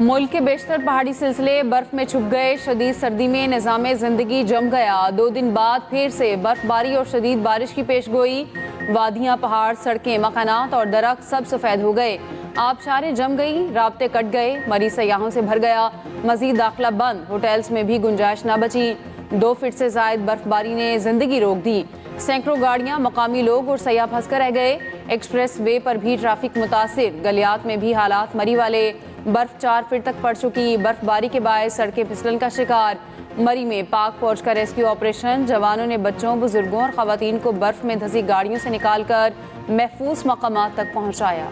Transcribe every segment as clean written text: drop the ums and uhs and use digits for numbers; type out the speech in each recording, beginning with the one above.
मुल्क के बेशतर पहाड़ी सिलसिले बर्फ में छुप गए। शदीद सर्दी में निज़ाम ज़िंदगी जम गया। 2 दिन बाद फिर से बर्फबारी और शदीद बारिश की पेशगोई। वादियाँ, पहाड़, सड़कें, मकानात और दरख्त सब सफ़ेद हो गए। आबशारें जम गई, राब्ते कट गए, मरी सयाहों से भर गया। मजीद दाखिला बंद, होटल्स में भी गुंजाइश न बची। 2 फीट से जायद बर्फबारी ने जिंदगी रोक दी। सैकड़ों गाड़ियां, मकामी लोग और सयाह फंस कर रह गए। एक्सप्रेस वे पर भी ट्रैफिक मुतासिर। गलियात में भी हालात मरी वाले। बर्फ 4 फीट तक पड़ चुकी। बर्फबारी के बायस सड़कें फिसलन का शिकार। मरी में पाक फौज का रेस्क्यू ऑपरेशन। जवानों ने बच्चों, बुजुर्गों और खवातीन को बर्फ में धंसी गाड़ियों से निकालकर महफूज मकामात तक पहुंचाया।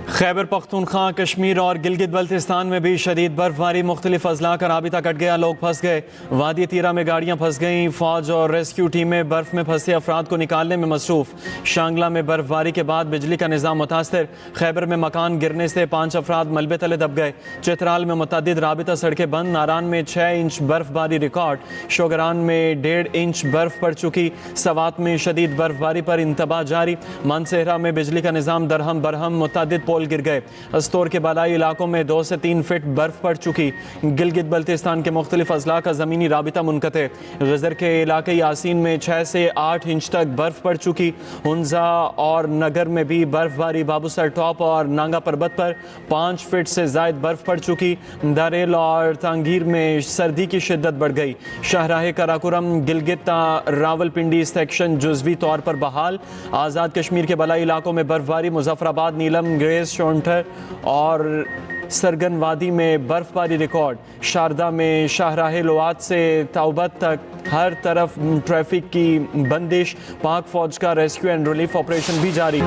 खैबर पख्तूनख्वा, कश्मीर और गिलगित बल्तिस्तान में भी शदीद बर्फबारी। मुख्तलिफ अजला का राबिता कट गया, लोग फंस गए। वादी तीरा में गाड़ियां फंस गईं। फौज और रेस्क्यू टीमें बर्फ में फंसे अफराद को निकालने में मसरूफ। शांगला में बर्फबारी के बाद बिजली का निज़ाम मुतासर। खैबर में मकान गिरने से 5 अफराद मलबे तले दब गए। चित्राल में मुतअद्दिद राबिता सड़कें बंद। नारान में 6 इंच बर्फबारी रिकॉर्ड। शोगरान में 1.5 इंच बर्फ पड़ चुकी। सवात में शदीद बर्फबारी पर इंतबाह जारी। मानसेहरा में बिजली का निज़ाम दरहम बरहम, मुतअद्दिद पोल गिर गए। अस्तोर के बालाई इलाकों में 2 से 3 फीट बर्फ पड़ चुकी। गिलगित बल्तिस्तान के मुख्तलिफ अजला का ज़मीनी राबिता मुनक़ते। गज़र के इलाके यासीन में 6 से 8 इंच तक बर्फ पड़ चुकी। हुंजा और नगर में भी बर्फबारी। बाबूसर टॉप और नांगा पर्वत पर 5 फीट से ज़ायद बर्फ पड़ चुकी। दारेल और तांगीर में सर्दी की शिद्दत बढ़ गई। शाहराह कराकोरम गिलगित रावलपिंडी सेक्शन जुज़वी तौर पर बहाल। आज़ाद कश्मीर के बलाई इलाकों में बर्फबारी। मुजफ्फराबाद, नीलम, ग्रेस, शोंठर और सरगन वादी में बर्फबारी रिकॉर्ड। शारदा में शाहराह लोआत से तौबत तक हर तरफ ट्रैफिक की बंदिश। पाक फौज का रेस्क्यू एंड रिलीफ ऑपरेशन भी जारी।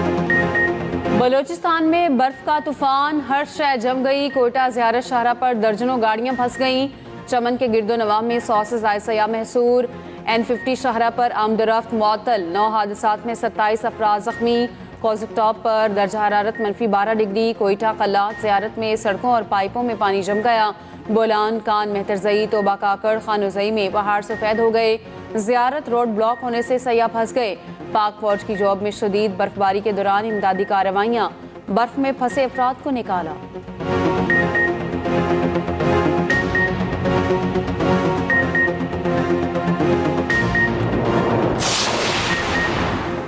बलोचिस्तान में बर्फ का तूफान, हर शय जम गई। कोयटा ज़ियारत शाहरा पर दर्जनों गाड़ियां फंस गईं। चमन के गिरदो नवाह में 100 से ज़ायद सयाह महसूर। N50 शाहरा पर आमदरफ्त मुअत्तल। 9 हादसात में 27 अफराद जख्मी। कौज़क टॉप पर दर्जा हरारत -12 डिग्री। कोयटा कल्लात ज़ियारत में सड़कों और पाइपों में पानी जम गया। बोलान, कान, मेहतरजई, तोबा काकड़, खानोजई में पहाड़ सफ़ेद हो गए। ज़ियारत रोड ब्लॉक होने से सयाह फंस गए। पाक फौज की जॉब में शदीद बर्फबारी के दौरान इमदादी कार्रवाइयाँ। बर्फ में फंसे अफराद को निकाला।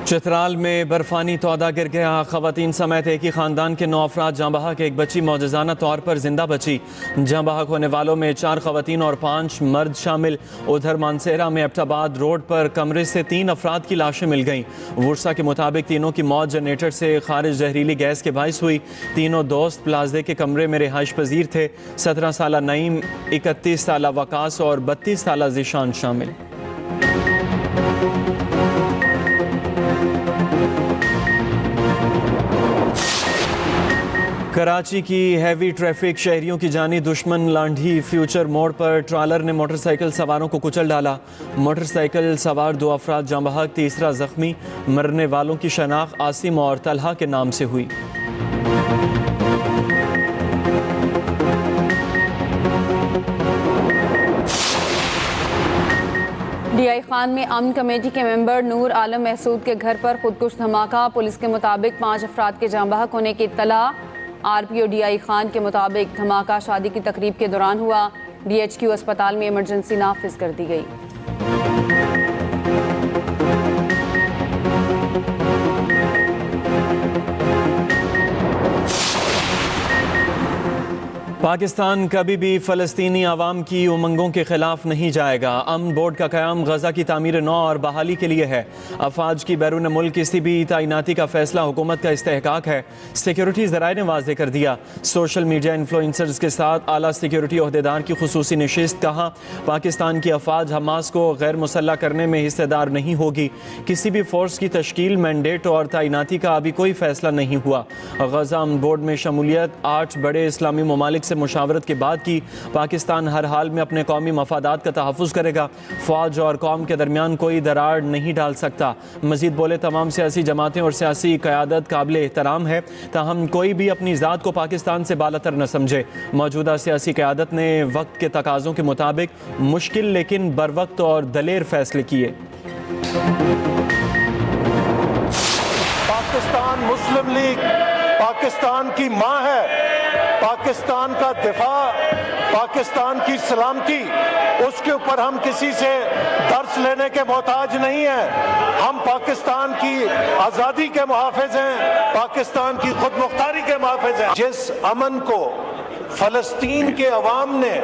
चित्राल में बर्फानी तौदा गिर गया। खवातीन समेत एक ही खानदान के 9 अफराद जाँ बहक। एक बच्ची मौजज़ाना तौर पर जिंदा बची। जाँ बहक होने वालों में 4 खवातीन और 5 मर्द शामिल। उधर मानसेरा में एबटाबाद रोड पर कमरे से 3 अफराद की लाशें मिल गईं। वर्सा के मुताबिक तीनों की मौत जनरेटर से खारिज जहरीली गैस के बाइस हुई। तीनों दोस्त प्लाजे के कमरे में रिहाइश पजीर थे। 17 साला नईम, 31 साला वकास और 32 साला ज़ीशान शामिल। कराची की हैवी ट्रैफिक शहरियों की जानी दुश्मन लांढी। फ्यूचर मोड़ पर ट्रालर ने मोटरसाइकिल सवारों को कुचल डाला। मोटरसाइकिल सवार 2 अफराद जाँ बहक, तीसरा जख्मी। मरने वालों की शनाख्त आसिम और तलहा के नाम से हुई। DI खान में अमन कमेटी के मेंबर नूर आलम महसूद के घर पर खुदकुश धमाका। पुलिस के मुताबिक 5 अफराद के जाँ बहक होने की इत्तला। RPO DI खान के मुताबिक धमाका शादी की तकरीब के दौरान हुआ। DHQ अस्पताल में इमरजेंसी नाफिज कर दी गई। पाकिस्तान कभी भी फ़लस्तीनी आवाम की उमंगों के खिलाफ नहीं जाएगा। अमन बोर्ड का क़याम गज़ा की तामीर नौ और बहाली के लिए है। अफवाज की बैरून मुल्क किसी भी तैनाती का फैसला हुकूमत का इस्तेहकाक है। सिक्योरिटी ज़राए ने वाज़ेह कर दिया। सोशल मीडिया इन्फ्लुएंसर्स के साथ आला सिक्योरिटी ओहदेदार की खुसूसी नशिस्त। कहा, पाकिस्तान की अफवाज हमास को गैर मुसल्लह करने में हिस्सेदार नहीं होगी। किसी भी फोर्स की तश्कील, मैंडेट और तैनाती का अभी कोई फैसला नहीं हुआ। गज़ा अमन बोर्ड में शमूलियत 8 बड़े इस्लामी ममालिक से मुशावरत के बाद की। पाकिस्तान हर हाल में अपने कौमी मफादात का तहफ़्फ़ुज़ करेगा। फ़ौज और कौम के दरमियान कोई दरार नहीं डाल सकता। मज़ीद बोले, तमाम सियासी जमातें और सियासी क़यादत काबिल एहतराम है, ताहम कोई भी अपनी ज़ात को पाकिस्तान से बालातर न समझे। मौजूदा सियासी क़यादत ने वक्त के तकाज़ों के मुताबिक मुश्किल लेकिन बरवक्त और दलेर फैसले किए। पाकिस्तान मुस्लिम लीग पाकिस्तान की मां है, पाकिस्तान का दिफा, पाकिस्तान की सलामती, उसके ऊपर हम किसी से दर्स लेने के मोहताज नहीं हैं। हम पाकिस्तान की आज़ादी के मुहाफिज हैं, पाकिस्तान की खुद मुख्तारी के मुहाफिज हैं। जिस अमन को फलस्तीन के अवाम ने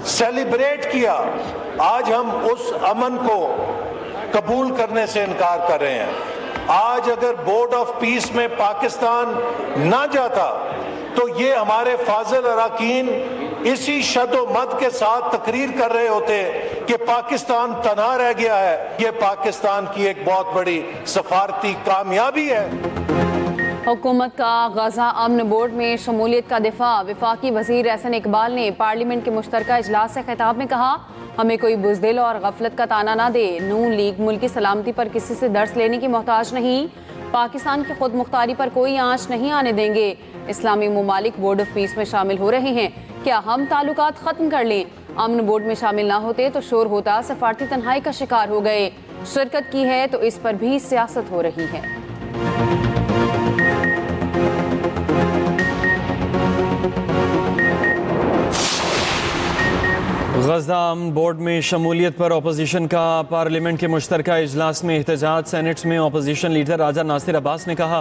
सेलिब्रेट किया, आज हम उस अमन को कबूल करने से इनकार कर रहे हैं। आज अगर बोर्ड ऑफ पीस में पाकिस्तान ना जाता तो ये हमारे फाजिल अरकान इसी शदो मद के साथ तकरीर कर रहे होते कि पाकिस्तान तन्हा रह गया है। ये पाकिस्तान की एक बहुत बड़ी सफारती कामयाबी है। हुकूमत का गजा अमन बोर्ड में शमूलियत का दिफा। वफाकी वजीर एहसन इकबाल ने पार्लियामेंट के मुश्तरका इजलास से खिताब में कहा, हमें कोई बुज़दिल और गफलत का ताना ना दे। नून लीग मुल्क की सलामती पर किसी से दर्स लेने की मोहताज नहीं, पाकिस्तान की खुद मुख्तारी पर कोई आंच नहीं आने देंगे। इस्लामी ममालिक बोर्ड ऑफ पीस में शामिल हो रहे हैं, क्या हम ताल्लुकात ख़त्म कर लें? अमन बोर्ड में शामिल ना होते तो शोर होता, सफारती तन्हाई का शिकार हो गए। शिरकत की है तो इस पर भी सियासत हो रही है। गजा अमन बोर्ड में शमूलियत पर अपोजिशन का पार्लियामेंट के मुश्तरका इजलास में एहतजाज। सेनेट में अपोजिशन लीडर राजा नासिर अब्बास ने कहा,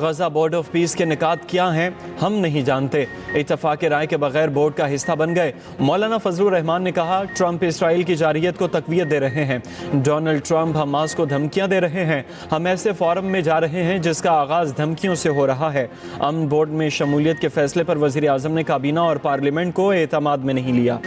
गजा बोर्ड ऑफ पीस के निकात क्या हैं हम नहीं जानते, इत्तफाक राय के बगैर बोर्ड का हिस्सा बन गए। मौलाना फजलुर रहमान ने कहा, ट्रंप इसराइल की जारियत को तकवीत दे रहे हैं, डोनाल्ड ट्रंप हमास को धमकियां दे रहे हैं, हम ऐसे फोरम में जा रहे हैं जिसका आगाज धमकियों से हो रहा है। अमन बोर्ड में शमूलियत के फैसले पर वजीर आजम ने काबीना और पार्लियामेंट को एतमाद में नहीं लिया।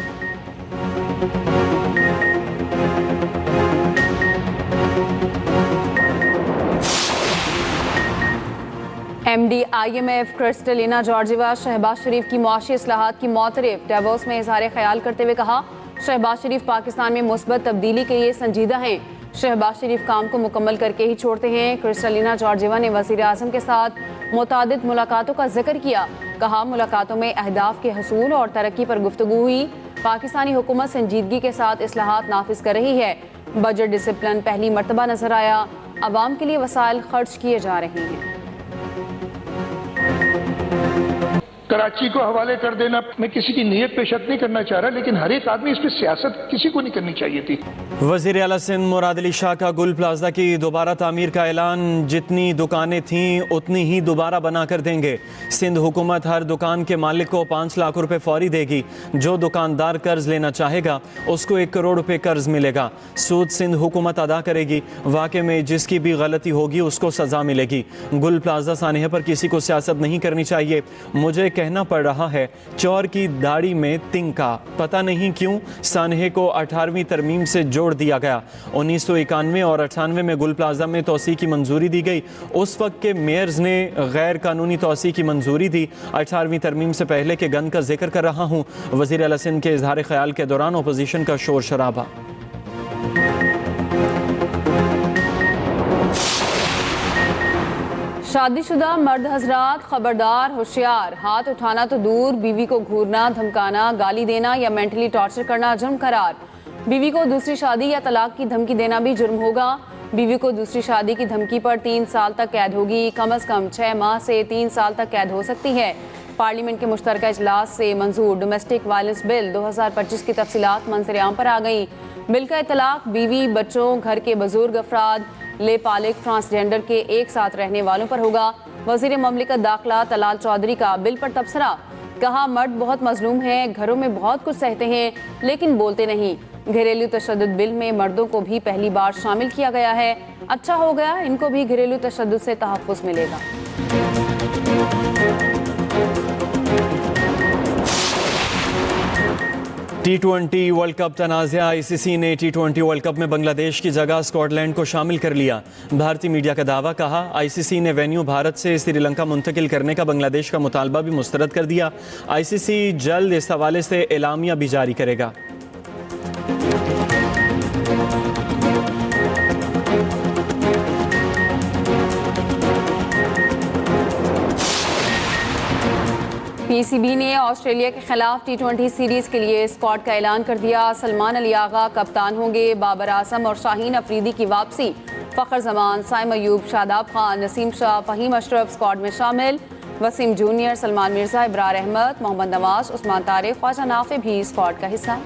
MD-IMF क्रिस्टलिना जॉर्जिवा शहबाज शरीफ की मुआशी इस्लाहात की मौतरफ। डेवोस में इज़हार ख्याल करते हुए कहा, शहबाज शरीफ पाकिस्तान में मुस्बत तब्दीली के लिए संजीदा हैं, शहबाज शरीफ काम को मुकम्मल करके ही छोड़ते हैं। क्रिस्टलिना जॉर्जिवा ने वज़ीर आज़म के साथ मुतादिद मुलाकातों का जिक्र किया, कहा मुलाकातों में अहदाफ के हसूल और तरक्की पर गुफ्तगू हुई। पाकिस्तानी हुकूमत संजीदगी के साथ इस्लाहात नाफिज कर रही है, बजट डिसिप्लिन पहली मरतबा नजर आया, अवाम के लिए वसाइल खर्च किए जा रहे हैं। कराची को हवाले कर देना, मैं किसी की नीयत पे शक नहीं करना चाह रहा, लेकिन हर एक आदमी इस पर सियासत किसी को नहीं करनी चाहिए थी। वज़ीर आला सिंध मुराद अली शाह का गुल प्लाजा की दोबारा तामीर का ऐलान, जितनी दुकानें थीं उतनी ही दोबारा बना कर देंगे। सिंध हुकूमत हर दुकान के मालिक को 5 लाख रुपए फौरी देगी, जो दुकानदार कर्ज लेना चाहेगा उसको 1 करोड़ रुपए कर्ज मिलेगा। सूद सिंध हुकूमत अदा करेगी, वाकई में जिसकी भी गलती होगी उसको सजा मिलेगी। गुल प्लाजा सानहे पर किसी को सियासत नहीं करनी चाहिए। मुझे कहना पड़ रहा है, चौर की दाढ़ी में तिनका, पता नहीं क्यों सानहे को 18वीं तरमीम से जोड़ दिया गया। 1991 और 98 में गुल प्लाजा में तोसी की मंजूरी दी गई, उस वक्त के मेयर्स ने गैर कानूनी तोसी की मंजूरी दी। 18वीं तरमीम से पहले के गन का जिक्र कर रहा हूँ। वज़ीर आला सिंध के इजहार ख्याल के दौरान अपोजिशन का शोर शराबा। शादीशुदा मर्द हजरात खबरदार, होशियार, हाथ उठाना तो दूर, बीवी को घूरना, धमकाना, गाली देना या मेंटली टॉर्चर करना जुर्म करार। बीवी को दूसरी शादी या तलाक की धमकी देना भी जुर्म होगा। बीवी को दूसरी शादी की धमकी पर 3 साल तक कैद होगी, कम अज कम 6 माह से 3 साल तक कैद हो सकती है। पार्लियामेंट के मुश्तरका इजलास से मंजूर डोमेस्टिक वायलेंस बिल 2025 की तफसीलात मंजर-ए-आम पर आ गई। बिल का इतलाक बीवी, बच्चों, घर के बुजुर्ग अफराद, लेपालिक, ट्रांसजेंडर के एक साथ रहने वालों पर होगा। वजीर ममलिकत दाखिला तलाल चौधरी का बिल पर तबसरा, कहा मर्द बहुत मजलूम हैं, घरों में बहुत कुछ सहते हैं लेकिन बोलते नहीं। घरेलू तशद्दुद बिल में मर्दों को भी पहली बार शामिल किया गया है, अच्छा हो गया, इनको भी घरेलू तशद्दुद से तहफ़्फ़ुज़ मिलेगा। T20 वर्ल्ड कप तनाज़ा, ICC ने T20 वर्ल्ड कप में बांग्लादेश की जगह स्कॉटलैंड को शामिल कर लिया। भारतीय मीडिया का दावा, कहा ICC ने वेन्यू भारत से श्रीलंका मुंतकिल करने का बांग्लादेश का मुतालबा भी मुस्तरद कर दिया। ICC जल्द इस हवाले से एलामिया भी जारी करेगा। PCB ने ऑस्ट्रेलिया के खिलाफ T20 सीरीज के लिए स्क्वाड का ऐलान कर दिया। सलमान अली आगा कप्तान होंगे, बाबर आजम और शाहीन अफरीदी की वापसी, फ़खर जमान, साइम अयूब, शादाब खान, नसीम शाह, फ़हीम अशरफ स्क्वाड में शामिल। वसीम जूनियर, सलमान मिर्जा, इब्रार अहमद, मोहम्मद नवाज, उस्मान तारिक, ख्वाजा नाफे भी स्क्वाड का हिस्सा।